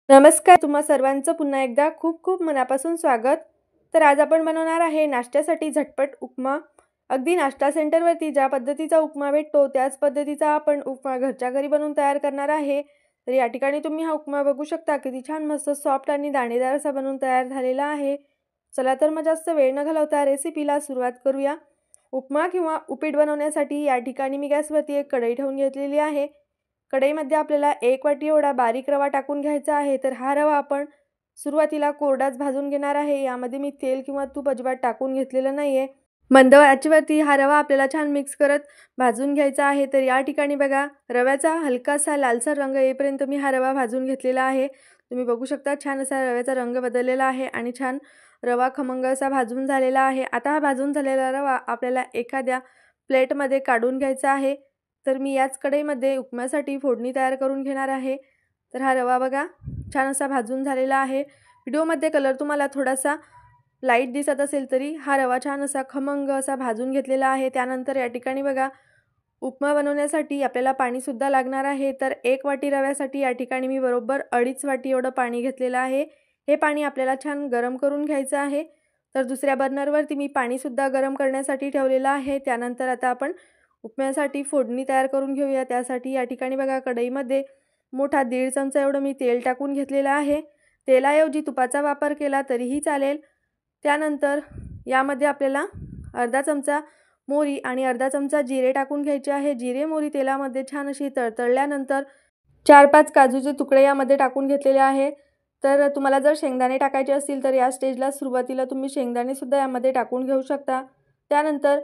नमस्कार, तुम्हा सर्वांचं पुन्हा एकदा खूप खूप मनापासून स्वागत। तर आज आपण बनवणार आहे नाश्त्यासाठी झटपट उपमा। अगदी नाश्ता सेंटरवरती ज्या पद्धतीचा उपमा भेटतो त्याच पद्धतीचा आपण उपमा घरच्या घरी बनवून तयार करणार आहे। तर या ठिकाणी तुम्ही हा उपमा बघू शकता, किती छान मस्त सॉफ्ट आणि दाणेदार असा बनवून तयार झालेला आहे। चला तर मग जास्त वेळ न घालवता रेसिपीला सुरुवात करूया। उपमा किंवा उपीट बनवण्यासाठी या ठिकाणी मी गॅसवरती एक कढई ठेवून घेतलेली आहे। कढईमध्ये आपल्याला 1 वाटी एवढा बारीक रवा टाकून घ्यायचा आहे। तर हा रवा आपण सुरुवातीला कोरडाच भाजून घेणार आहे। यामध्ये मी तेल किंवा तूप अजिबात टाकून घेतलेलं नाहीये। मंद आचेवरती हा रवा आपल्याला छान मिक्स करत भाजून घ्यायचा आहे। तर या ठिकाणी बघा, रव्याचा हलकासा लालसर रंग येईपर्यंत मी हा रवा भाजून घेतलेला आहे। तुम्ही बघू शकता छान असा रव्याचा रंग बदललेला आहे आणि छान रवा खमंग असा भाजून झालेला आहे। आता हा भाजून झालेला रवा आपल्याला एखाद्या प्लेटमध्ये काढून घ्यायचा आहे। तर मी याच कढईमध्ये उपम्यासाठी फोडणी तयार करून घेणार आहे। तर हा रवा बघा छान असा भाजून झालेला आहे। व्हिडिओमध्ये कलर तुम्हाला थोडासा लाईट दिसत असेल तरी हा रवा छान असा खमंग असा भाजून घेतलेला आहे। त्यानंतर या ठिकाणी बघा, उपमा बनवण्यासाठी आपल्याला पाणीसुद्धा लागणार आहे। तर 1 वाटी रव्यासाठी या ठिकाणी मी बरोबर 2.5 वाटी एवढं पाणी घेतलेलं आहे। हे पाणी आपल्याला छान गरम करून घ्यायचं आहे। तर दुसऱ्या बर्नरवरती मी पाणीसुद्धा गरम करण्यासाठी ठेवलेलं आहे। त्यानंतर आता आपण उपम्यासाठी फोडणी तयार करून घेऊया। त्यासाठी या ठिकाणी बघा, कढईमध्ये मोठा 1.5 चमचा एवढं मी तेल टाकून घेतलेलं आहे। तेलाऐवजी तुपाचा वापर केला तरीही चालेल। त्यानंतर यामध्ये आपल्याला अर्धा चमचा मोहरी आणि अर्धा चमचा जिरे टाकून घ्यायचे आहे। जिरे मोहरी तेलामध्ये छान अशी तळतळल्यानंतर 4-5 काजूचे तुकडे यामध्ये टाकून घेतलेले आहे। तर तुम्हाला जर शेंगदाणे टाकायचे असतील तर या स्टेजला सुरुवातीला तुम्ही शेंगदाणेसुद्धा यामध्ये टाकून घेऊ शकता। त्यानंतर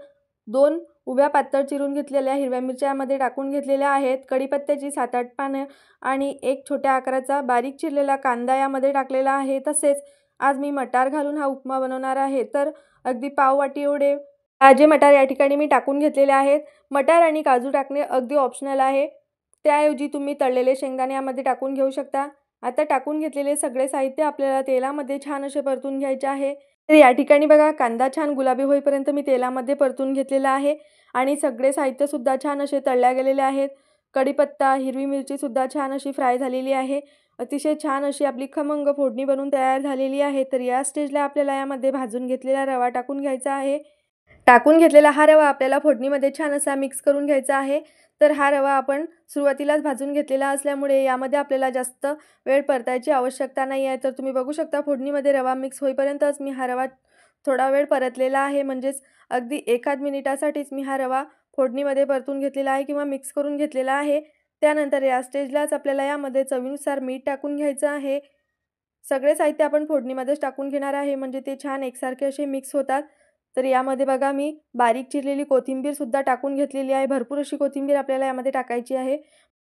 2 उभ्या पातळ चिरून घेतलेल्या हिरव्या मिरच्या यामध्ये टाकून घेतलेल्या आहेत। कढीपत्त्याची 7-8 पानं आणि एक छोट्या आकाराचा बारीक चिरलेला कांदा यामध्ये टाकलेला आहे। तसेच आज मी मटार घालून हा उपमा बनवणार आहे। तर अगदी पाव वाटी एवढे ताजे मटार या ठिकाणी मी टाकून घेतलेले आहेत। मटार आणि काजू टाकणे अगदी ऑप्शनल आहे। त्याऐवजी तुम्ही तळलेले शेंगदाणे यामध्ये टाकून घेऊ शकता। आता टाकून घेतलेले सगळे साहित्य आपल्याला तेलामध्ये छान असे परतून घ्यायचे आहे। तर या ठिकाणी बघा, कांदा छान गुलाबी होईपर्यंत मी तेलामध्ये परतून घेतलेला आहे आणि सगळे साहित्यसुद्धा छान असे तळल्या गेलेले आहेत। कढीपत्ता, हिरवी मिरचीसुद्धा छान अशी फ्राय झालेली आहे। अतिशय छान अशी आपली खमंग फोडणी बनवून तयार झालेली आहे। तर या स्टेजला आपल्याला यामध्ये भाजून घेतलेला रवा टाकून घ्यायचा आहे। टाकून घेतलेला हा रवा आपल्याला फोडणीमध्ये छान असा मिक्स करून घ्यायचा आहे। तर हा रवा आपण सुरुवातीलाच भाजून घेतलेला असल्यामुळे यामध्ये आपल्याला जास्त वेळ परतायची आवश्यकता नाही आहे। तर तुम्ही बघू शकता फोडणीमध्ये रवा मिक्स होईपर्यंतच मी हा रवा थोडा वेळ परतलेला आहे। म्हणजेच अगदी 1-1.5 मिनिटासाठीच मी हा रवा फोडणीमध्ये परतून घेतलेला आहे किंवा मिक्स करून घेतलेला आहे। त्यानंतर या स्टेजलाच आपल्याला यामध्ये चवीनुसार मीठ टाकून घ्यायचं आहे। सगळे साहित्य आपण फोडणीमध्येच टाकून घेणार आहे, म्हणजे ते छान एकसारखे असे मिक्स होतात। तर यामध्ये बघा, मी बारीक चिरलेली कोथिंबीरसुद्धा टाकून घेतलेली आहे। भरपूर अशी कोथिंबीर आपल्याला यामध्ये टाकायची आहे।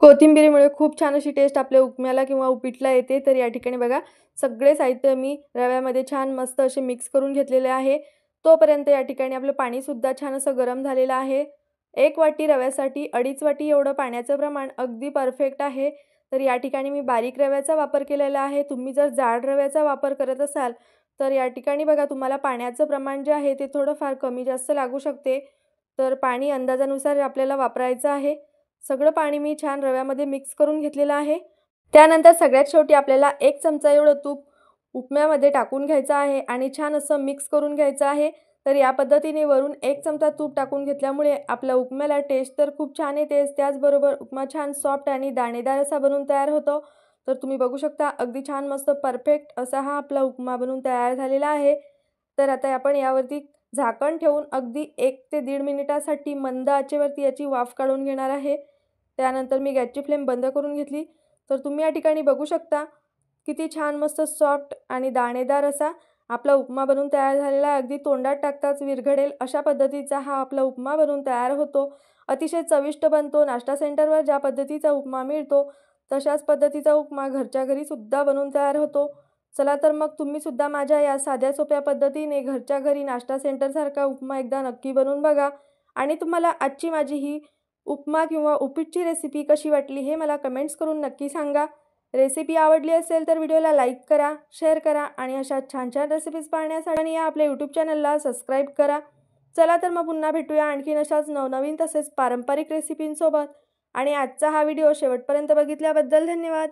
कोथिंबीरीमुळे खूप छान अशी टेस्ट आपल्या उपम्याला किंवा उपीटला येते। तर या ठिकाणी बघा, सगळे साहित्य मी रव्यामध्ये छान मस्त असे मिक्स करून घेतलेले आहे। तोपर्यंत या ठिकाणी आपलं पाणीसुद्धा छान असं गरम झालेलं आहे। 1 वाटी रव्यासाठी 2.5 वाटी एवढं पाण्याचं प्रमाण अगदी परफेक्ट आहे। तर या ठिकाणी मी बारीक रव्याचा वापर केलेला आहे। तुम्ही जर जाड रव्याचा वापर करत असाल तर या ठिकाणी बघा, तुम्हाला पाण्याचं प्रमाण जे आहे ते थोडंफार कमी जास्त लागू शकते। तर पाणी अंदाजानुसार आपल्याला वापरायचं आहे। सगळं पाणी मी छान रव्यामध्ये मिक्स करून घेतलेलं आहे। त्यानंतर सगळ्यात शेवटी आपल्याला 1 चमचा एवढं तूप उपम्यामध्ये टाकून घ्यायचं आहे आणि छान असं मिक्स करून घ्यायचं आहे। तर या पद्धतीने वरून 1 चमचा तूप टाकून घेतल्यामुळे आपल्या उपम्याला टेस्ट तर खूप छान येते, त्याचबरोबर उपमा छान सॉफ्ट आणि दाणेदार असा बनून तयार होतो। तर तुम्ही बघू शकता अगदी छान मस्त परफेक्ट असा हा आपला उपमा बनून तयार झालेला आहे। तर आता आपण यावरती झाकण ठेवून अगदी 1 ते 1.5 मिनिटासाठी मंद आचेवरती याची वाफ काढून घेणार आहे। त्यानंतर मी गॅसची फ्लेम बंद करून घेतली। तर तुम्ही या ठिकाणी बघू शकता किती छान मस्त सॉफ्ट आणि दाणेदार असा आपला उपमा बनून तयार झालेला आहे। अगदी तोंडात टाकताच विरघळेल अशा पद्धतीचा हा आपला उपमा बनून तयार होतो। अतिशय चविष्ट बनतो। नाश्ता सेंटरवर ज्या पद्धतीचा उपमा मिळतो तशाच पद्धतीचा उपमा घरच्या घरी सुद्धा बनवून तयार होतो। चला तर मग तुम्ही सुद्धा माझ्या या साध्या सोप्या पद्धतीने घरच्या घरी नाश्ता सेंटरसारखा उपमा एकदा नक्की बनवून बघा आणि तुम्हाला आजची माझी ही उपमा किंवा उपीटची रेसिपी कशी वाटली हे मला कमेंट्स करून नक्की सांगा। रेसिपी आवडली असेल तर व्हिडिओला लाईक करा, शेअर करा आणि अशा छान छान रेसिपीज पाहण्यासाठी या आपल्या यूट्यूब चॅनलला सबस्क्राईब करा। चला तर मग पुन्हा भेटूया आणखीन अशाच नवनवीन तसेच पारंपरिक रेसिपींसोबत। आणि आजचा हा व्हिडिओ शेवटपर्यंत बघितल्याबद्दल धन्यवाद।